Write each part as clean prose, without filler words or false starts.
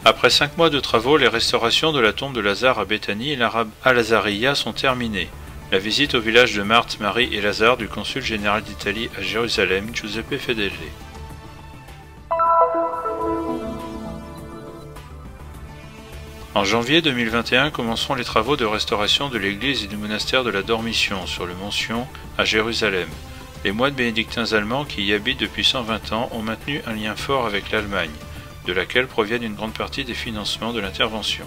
Après 5 mois de travaux, les restaurations de la tombe de Lazare à Béthanie et l'arabe al-Azariya sont terminées. La visite au village de Marthe, Marie et Lazare du consul général d'Italie à Jérusalem, Giuseppe Fedele. En janvier 2021 commenceront les travaux de restauration de l'église et du monastère de la Dormition sur le mont Sion à Jérusalem. Les moines bénédictins allemands qui y habitent depuis 120 ans ont maintenu un lien fort avec l'Allemagne, de laquelle proviennent une grande partie des financements de l'intervention.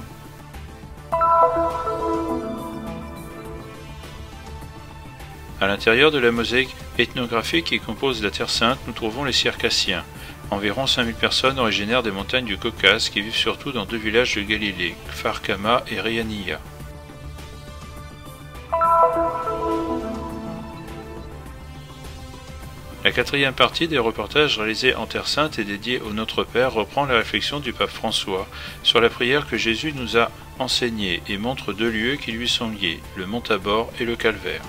À l'intérieur de la mosaïque ethnographique qui compose la Terre Sainte, nous trouvons les Circassiens, environ 5000 personnes originaires des montagnes du Caucase qui vivent surtout dans 2 villages de Galilée, Kfar Kama et Rianiya. La 4e partie des reportages réalisés en Terre Sainte et dédiés au Notre Père reprend la réflexion du pape François sur la prière que Jésus nous a enseignée et montre 2 lieux qui lui sont liés, le mont Tabor et le Calvaire.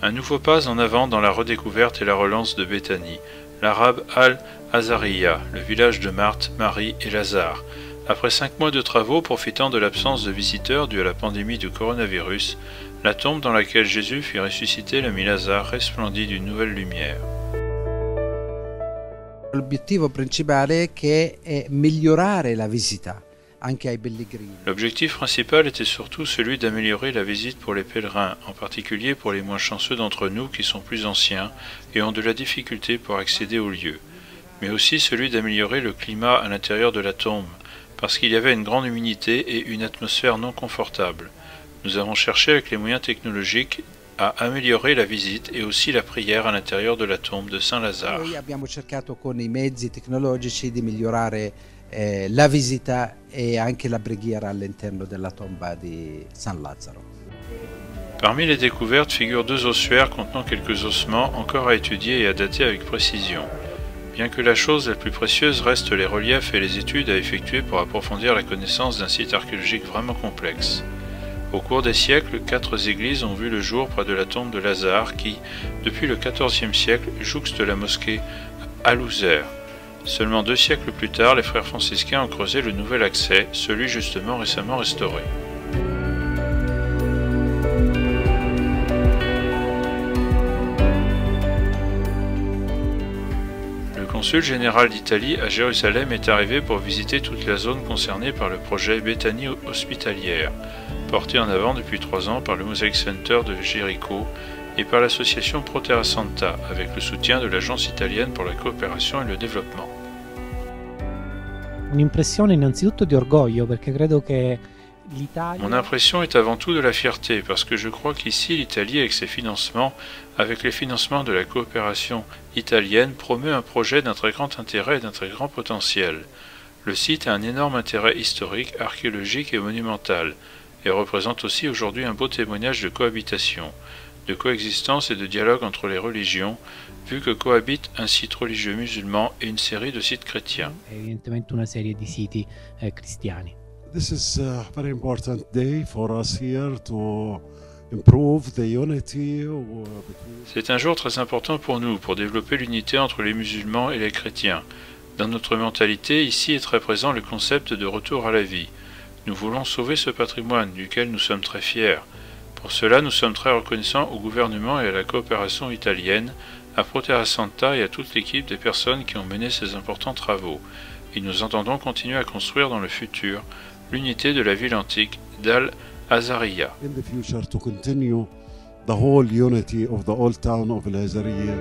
Un nouveau pas en avant dans la redécouverte et la relance de Béthanie, l'arabe al-Azariya, le village de Marthe, Marie et Lazare. Après 5 mois de travaux profitant de l'absence de visiteurs due à la pandémie du coronavirus, la tombe dans laquelle Jésus fit ressusciter l'ami Lazare resplendit d'une nouvelle lumière. L'obiettivo principale è migliorare la visita. L'objectif principal était surtout celui d'améliorer la visite pour les pèlerins, en particulier pour les moins chanceux d'entre nous qui sont plus anciens et ont de la difficulté pour accéder au lieu, mais aussi celui d'améliorer le climat à l'intérieur de la tombe, parce qu'il y avait une grande humidité et une atmosphère non confortable. Nous avons cherché avec les moyens technologiques à améliorer la visite et aussi la prière à l'intérieur de la tombe de Saint-Lazare. Noi abbiamo cercato con i mezzi tecnologici di migliorare la visita e anche la preghiera all'interno della tomba di San Lazzaro. Parmi les découvertes figurent 2 ossuaires contenant quelques ossements encore à étudier et à dater avec précision. Bien que la chose la plus précieuse reste les reliefs et les études à effectuer pour approfondir la connaissance d'un site archéologique vraiment complexe. Au cours des siècles, 4 églises ont vu le jour près de la tombe de Lazare qui, depuis le XIVe siècle, jouxte la mosquée Al-Uzair. Seulement 2 siècles plus tard, les frères franciscains ont creusé le nouvel accès, celui justement récemment restauré. Le consul général d'Italie à Jérusalem est arrivé pour visiter toute la zone concernée par le projet Béthanie hospitalière, porté en avant depuis 3 ans par le Mosaic Center de Jéricho et par l'association Pro Terra Santa, avec le soutien de l'Agence italienne pour la coopération et le développement. Un'impressione innanzitutto di orgoglio, perché credo che l'Italia... Mon impression est avant tout de la fierté, parce que je crois qu'ici l'Italie, avec ses financements, avec les financements de la coopération italienne, promeut un projet d'un très grand intérêt et d'un très grand potentiel. Le site a un énorme intérêt historique, archéologique et monumental, et représente aussi aujourd'hui un beau témoignage de cohabitation, de coexistence et de dialogue entre les religions, vu que cohabitent un site religieux musulman et une série de sites chrétiens. Evidentemente una serie di siti cristiani. This is a very important day for us here to improve the unity between... C'est un jour très important pour nous, pour développer l'unité entre les musulmans et les chrétiens. Dans notre mentalité, ici est très présent le concept de retour à la vie. Nous voulons sauver ce patrimoine, duquel nous sommes très fiers. Pour cela, nous sommes très reconnaissants au gouvernement et à la coopération italienne, à Pro Terra Santa et à toute l'équipe des personnes qui ont mené ces importants travaux. Et nous entendons continuer à construire dans le futur l'unité de la ville antique d'Al-Azariya. In the future to continue the whole unity of the old town of Al-Azariya.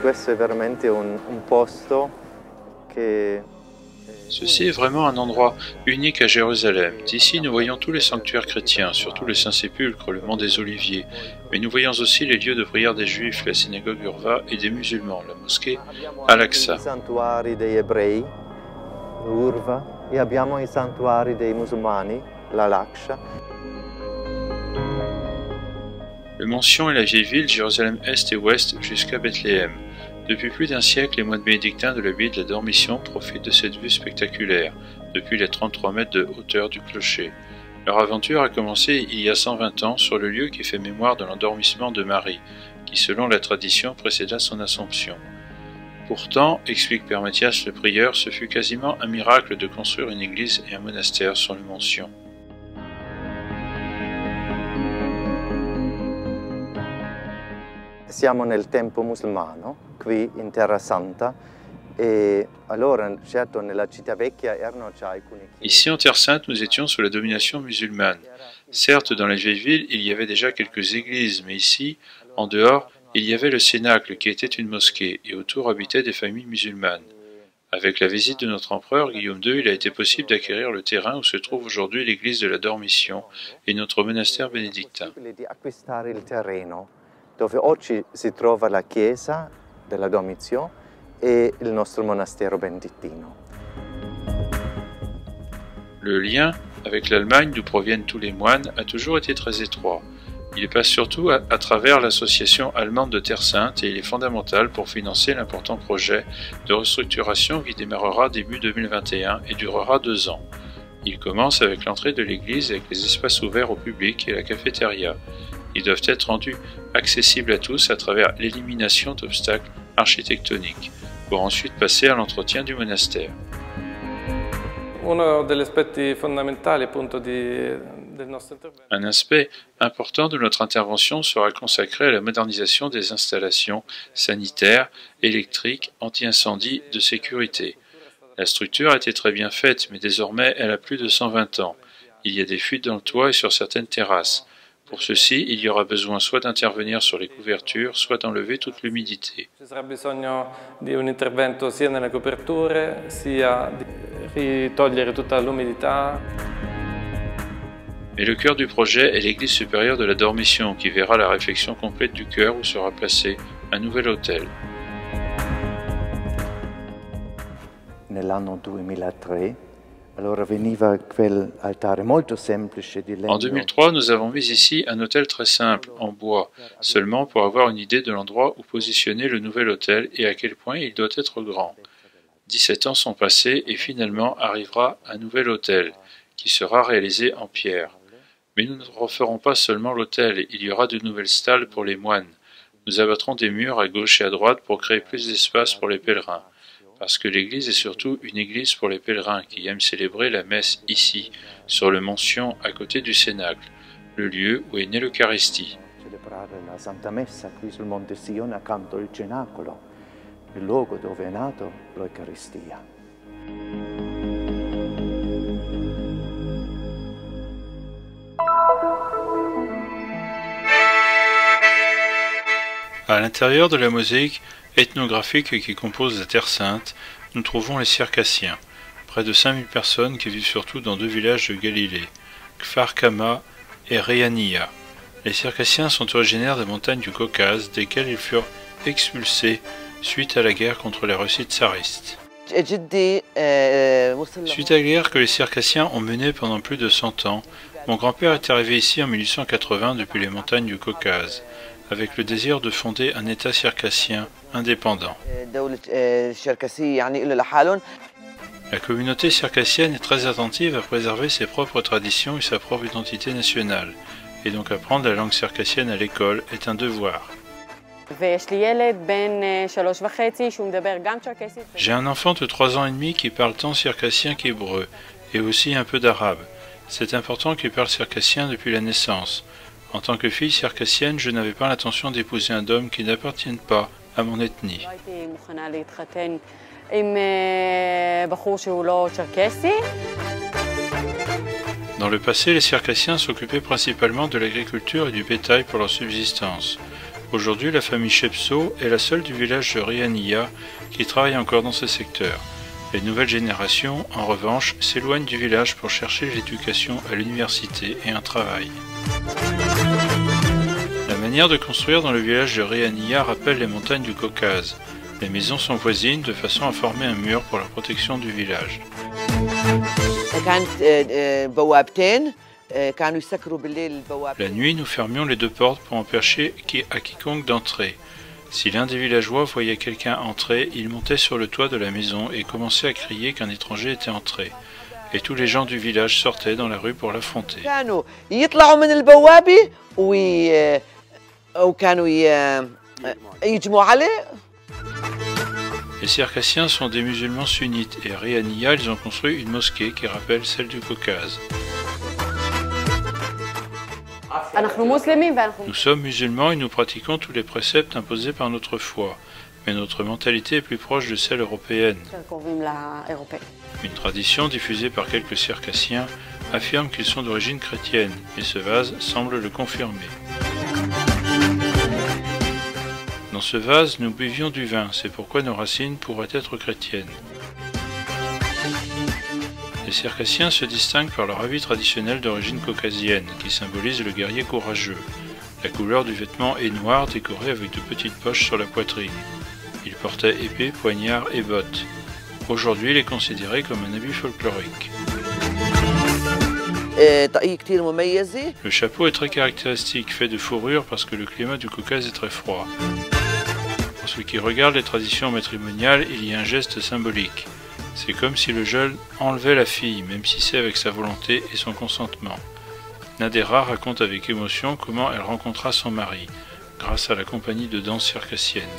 Questo è veramente un posto che... Ceci est vraiment un endroit unique à Jérusalem. D'ici, nous voyons tous les sanctuaires chrétiens, surtout le Saint-Sépulcre, le mont des Oliviers. Mais nous voyons aussi les lieux de prière des Juifs, la synagogue Urva, et des musulmans, la mosquée Al-Aqsa. I santuari degli ebrei, Urva, e abbiamo i santuari dei musulmani, l'Al-Aqsa. Le mention est la vieille ville, Jérusalem-Est et Ouest jusqu'à Bethléem. Depuis plus d'un siècle, les moines bénédictins de l'abbaye de la Dormition profitent de cette vue spectaculaire, depuis les 33 mètres de hauteur du clocher. Leur aventure a commencé il y a 120 ans sur le lieu qui fait mémoire de l'endormissement de Marie, qui selon la tradition précéda son Assomption. Pourtant, explique Père Mathias le prieur, ce fut quasiment un miracle de construire une église et un monastère sur le Montion. Siamo nel tempo musulmano, qui in Terra Santa, e allora certo nella città vecchia erano già alcune chiese. Ici en Terre Sainte, nous étions sous la domination musulmane. Certes, dans la vieille ville, il y avait déjà quelques églises, mais ici, en dehors, il y avait le Cénacle qui était une mosquée, et autour habitaient des familles musulmanes. Avec la visite de notre empereur Guillaume II, il a été possible d'acquérir le terrain où se trouve aujourd'hui l'église de la Dormition et notre monastère bénédictin. Di acquistare il terreno dove oggi si trova la chiesa della Dormition e il nostro monastero benedittino. Le lien avec l'Allemagne, d'où proviennent tous les moines, a toujours été très étroit. Il passe surtout à travers l'association allemande de Terre Sainte et il est fondamental pour financer l'important projet de restructuration qui démarrera début 2021 et durera 2 ans. Il commence avec l'entrée de l'église avec les espaces ouverts au public et la cafétéria. Ils doivent être rendus accessibles à tous à travers l'élimination d'obstacles architectoniques, pour ensuite passer à l'entretien du monastère. Un aspect important de notre intervention sera consacré à la modernisation des installations sanitaires, électriques, anti-incendie, de sécurité. La structure a été très bien faite, mais désormais elle a plus de 120 ans. Il y a des fuites dans le toit et sur certaines terrasses. Pour ceci, il y aura besoin soit d'intervenir sur les couvertures, soit d'enlever toute l'humidité. Ci sarà bisogno di un intervento sia nelle coperture, sia di ritogliere tutta l'umidità. Mais le cœur du projet est l'église supérieure de la Dormition, qui verra la réfection complète du chœur où sera placé un nouvel autel. Nell'anno 2003 allora veniva quell'altare molto semplice di legno. En 2003, nous avons mis ici un autel très simple, en bois, seulement pour avoir une idée de l'endroit où positionner le nouvel autel et à quel point il doit être grand. 17 ans sont passés et finalement arrivera un nouvel autel, qui sera réalisé en pierre. Mais nous ne referons pas seulement l'autel, il y aura de nouvelles stalles pour les moines. Nous abattrons des murs à gauche et à droite pour créer plus d'espace pour les pèlerins. Parce que l'église est surtout une église pour les pèlerins qui aiment célébrer la messe ici, sur le Montion à côté du Cénacle, le lieu où est née l'Eucharistie. Celebrare la Santa Messa qui sul Monte Sione accanto al Cenacolo, il luogo dove è nato l'Eucaristia. À l'intérieur de la mosaïque ethnographique qui compose la Terre Sainte, nous trouvons les Circassiens, près de 5000 personnes qui vivent surtout dans 2 villages de Galilée, Kfar Kama et Reyaniya. Les Circassiens sont originaires des montagnes du Caucase, desquelles ils furent expulsés suite à la guerre contre les Russies tsaristes. Suite à la guerre que les Circassiens ont menée pendant plus de 100 ans, mon grand-père est arrivé ici en 1880 depuis les montagnes du Caucase, avec le désir de fonder un État circassien indépendant. La communauté circassienne est très attentive à préserver ses propres traditions et sa propre identité nationale, et donc apprendre la langue circassienne à l'école est un devoir. J'ai un enfant de 3 ans et demi qui parle tant circassien qu'hébreu, et aussi un peu d'arabe. C'est important qu'il parle circassien depuis la naissance. En tant que fille circassienne, je n'avais pas l'intention d'épouser un homme qui n'appartienne pas à mon ethnie. Dans le passé, les Circassiens s'occupaient principalement de l'agriculture et du bétail pour leur subsistance. Aujourd'hui, la famille Chepso est la seule du village de Reyaniya qui travaille encore dans ce secteur. Les nouvelles générations, en revanche, s'éloignent du village pour chercher l'éducation à l'université et un travail. La manière de construire dans le village de Reyaniya rappelle les montagnes du Caucase. Les maisons sont voisines de façon à former un mur pour la protection du village. La nuit, nous fermions les deux portes pour empêcher à quiconque d'entrer. Si l'un des villageois voyait quelqu'un entrer, il montait sur le toit de la maison et commençait à crier qu'un étranger était entré. Et tous les gens du village sortaient dans la rue pour l'affronter. Les Circassiens sont des musulmans sunnites et à Rihaniya, ils ont construit une mosquée qui rappelle celle du Caucase. Nous sommes musulmans et nous pratiquons tous les préceptes imposés par notre foi, mais notre mentalité est plus proche de celle européenne. Une tradition diffusée par quelques Circassiens affirme qu'ils sont d'origine chrétienne, et ce vase semble le confirmer. Dans ce vase, nous buvions du vin, c'est pourquoi nos racines pourraient être chrétiennes. Les Circassiens se distinguent par leur habit traditionnel d'origine caucasienne, qui symbolise le guerrier courageux. La couleur du vêtement est noire, décorée avec de petites poches sur la poitrine. Ils portaient épée, poignard et bottes. Aujourd'hui, il est considéré comme un habit folklorique. Le chapeau est très caractéristique, fait de fourrure parce que le climat du Caucase est très froid. Pour ceux qui regardent les traditions matrimoniales, il y a un geste symbolique. C'est comme si le jeune enlevait la fille, même si c'est avec sa volonté et son consentement. Nadera raconte avec émotion comment elle rencontra son mari, grâce à la compagnie de danse circassienne.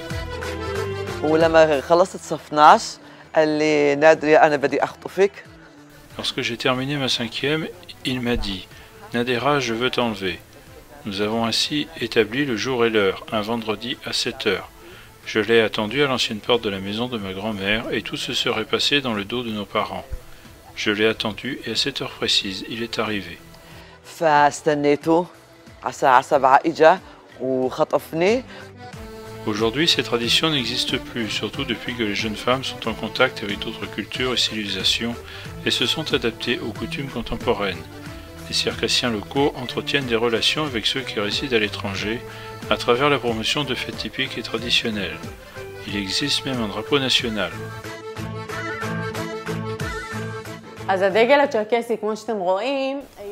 Lorsque j'ai terminé ma 5e, il m'a dit « Nadera, je veux t'enlever ». Nous avons ainsi établi le jour et l'heure, un vendredi à 7 heures. Je l'ai attendu à l'ancienne porte de la maison de ma grand-mère et tout se serait passé dans le dos de nos parents. Je l'ai attendu et à 7 heures précises, il est arrivé. Aujourd'hui, ces traditions n'existent plus, surtout depuis que les jeunes femmes sont en contact avec d'autres cultures et civilisations et se sont adaptées aux coutumes contemporaines. Les circassiens locaux entretiennent des relations avec ceux qui résident à l'étranger à travers la promotion de fêtes typiques et traditionnelles. Il existe même un drapeau national.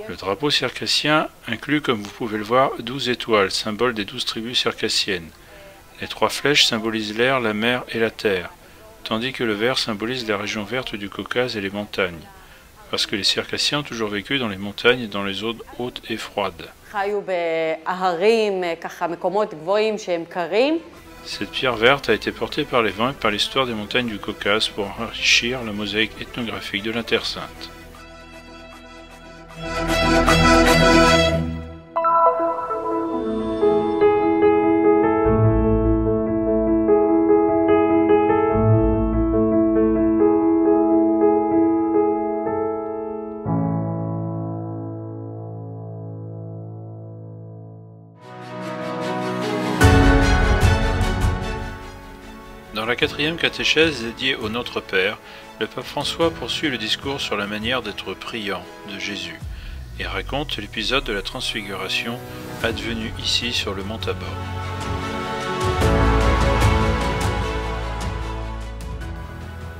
Le drapeau circassien inclut, comme vous pouvez le voir, 12 étoiles, symbole des 12 tribus circassiennes. Les 3 flèches symbolisent l'air, la mer et la terre, tandis que le vert symbolise la région verte du Caucase et les montagnes, parce que les Circassiens ont toujours vécu dans les montagnes et dans les zones hautes et froides. Cette pierre verte a été portée par les vents et par l'histoire des montagnes du Caucase pour enrichir la mosaïque ethnographique de la Terre Sainte. Dans la 4e catéchèse dédiée au Notre Père, le pape François poursuit le discours sur la manière d'être priant de Jésus et raconte l'épisode de la transfiguration advenu ici sur le mont Tabor.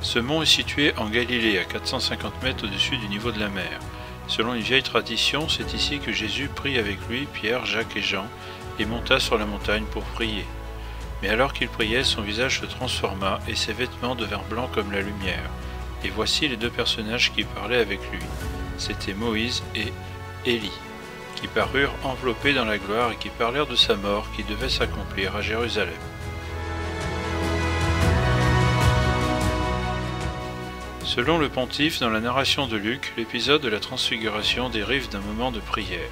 Ce mont est situé en Galilée, à 450 mètres au-dessus du niveau de la mer. Selon une vieille tradition, c'est ici que Jésus prit avec lui Pierre, Jacques et Jean et monta sur la montagne pour prier. Mais alors qu'il priait, son visage se transforma et ses vêtements devinrent blancs comme la lumière. Et voici les 2 personnages qui parlaient avec lui. C'étaient Moïse et Élie, qui parurent enveloppés dans la gloire et qui parlèrent de sa mort qui devait s'accomplir à Jérusalem. Selon le pontife, dans la narration de Luc, l'épisode de la transfiguration dérive d'un moment de prière.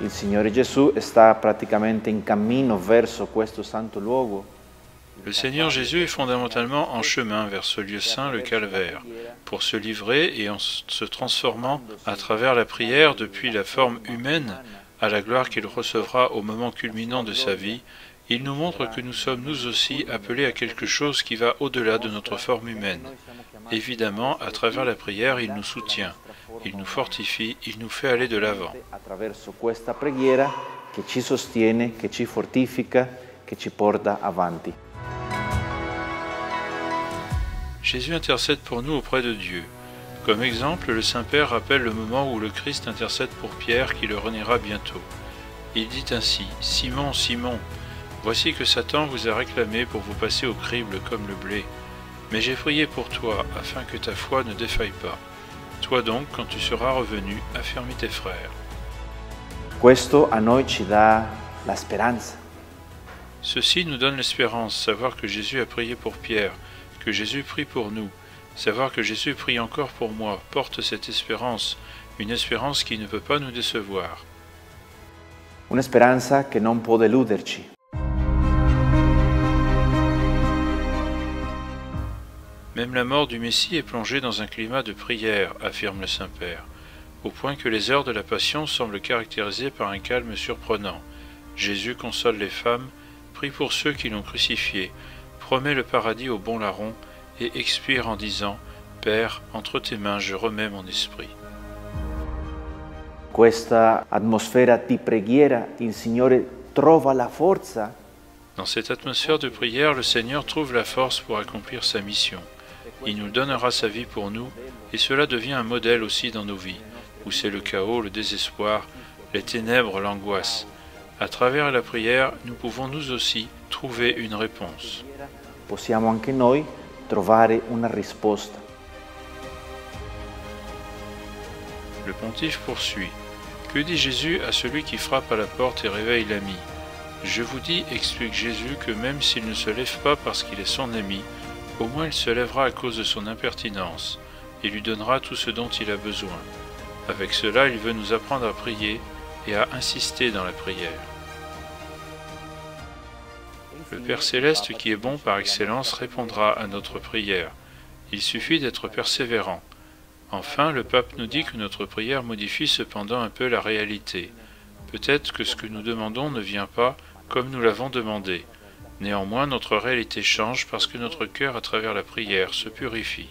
Il Signore Gesù sta praticamente in cammino verso questo santo luogo. Le Seigneur Jésus est fondamentalement en chemin vers ce lieu saint, le Calvaire, pour se livrer et en se transformant à travers la prière depuis la forme humaine à la gloire qu'il recevra au moment culminant de sa vie. Il nous montre que nous sommes nous aussi appelés à quelque chose qui va au-delà de notre forme humaine. Évidemment, à travers la prière, il nous soutient, il nous fortifie, il nous fait aller de l'avant. Attraverso questa preghiera che ci sostiene, che ci fortifica, che ci porta avanti. Jésus intercède pour nous auprès de Dieu. Comme exemple, le Saint-Père rappelle le moment où le Christ intercède pour Pierre qui le reniera bientôt. Il dit ainsi, « Simon, Simon, voici que Satan vous a réclamé pour vous passer au crible comme le blé. Mais j'ai prié pour toi, afin que ta foi ne défaille pas. Toi donc, quand tu seras revenu, affermis tes frères. » Questo a noi ci dà la speranza. Ceci nous donne l'espérance, savoir que Jésus a prié pour Pierre, que Jésus prie pour nous. Savoir que Jésus prie encore pour moi porte cette espérance, une espérance qui ne peut pas nous décevoir. Una speranza che non può deluderci. Même la mort du Messie est plongée dans un climat de prière, affirme le Saint-Père, au point que les heures de la Passion semblent caractérisées par un calme surprenant. Jésus console les femmes, prie pour ceux qui l'ont crucifié, promet le paradis au bon larron et expire en disant « Père, entre tes mains je remets mon esprit ». Questa atmosfera di preghiera, il Signore trova la forza. Dans cette atmosphère de prière, le Seigneur trouve la force pour accomplir sa mission. Il nous donnera sa vie pour nous, et cela devient un modèle aussi dans nos vies, où c'est le chaos, le désespoir, les ténèbres, l'angoisse. À travers la prière, nous pouvons nous aussi trouver une réponse. Possiamo anche noi trovare una risposta. Le pontife poursuit. Que dit Jésus à celui qui frappe à la porte et réveille l'ami? Je vous dis, explique Jésus, que même s'il ne se lève pas parce qu'il est son ami, au moins il se lèvera à cause de son impertinence, et lui donnera tout ce dont il a besoin. Avec cela, il veut nous apprendre à prier et à insister dans la prière. Le Père Céleste, qui est bon par excellence, répondra à notre prière. Il suffit d'être persévérant. Enfin, le pape nous dit que notre prière modifie cependant un peu la réalité. Peut-être que ce que nous demandons ne vient pas comme nous l'avons demandé. Néanmoins, notre réalité change parce que notre cœur, à travers la prière, se purifie.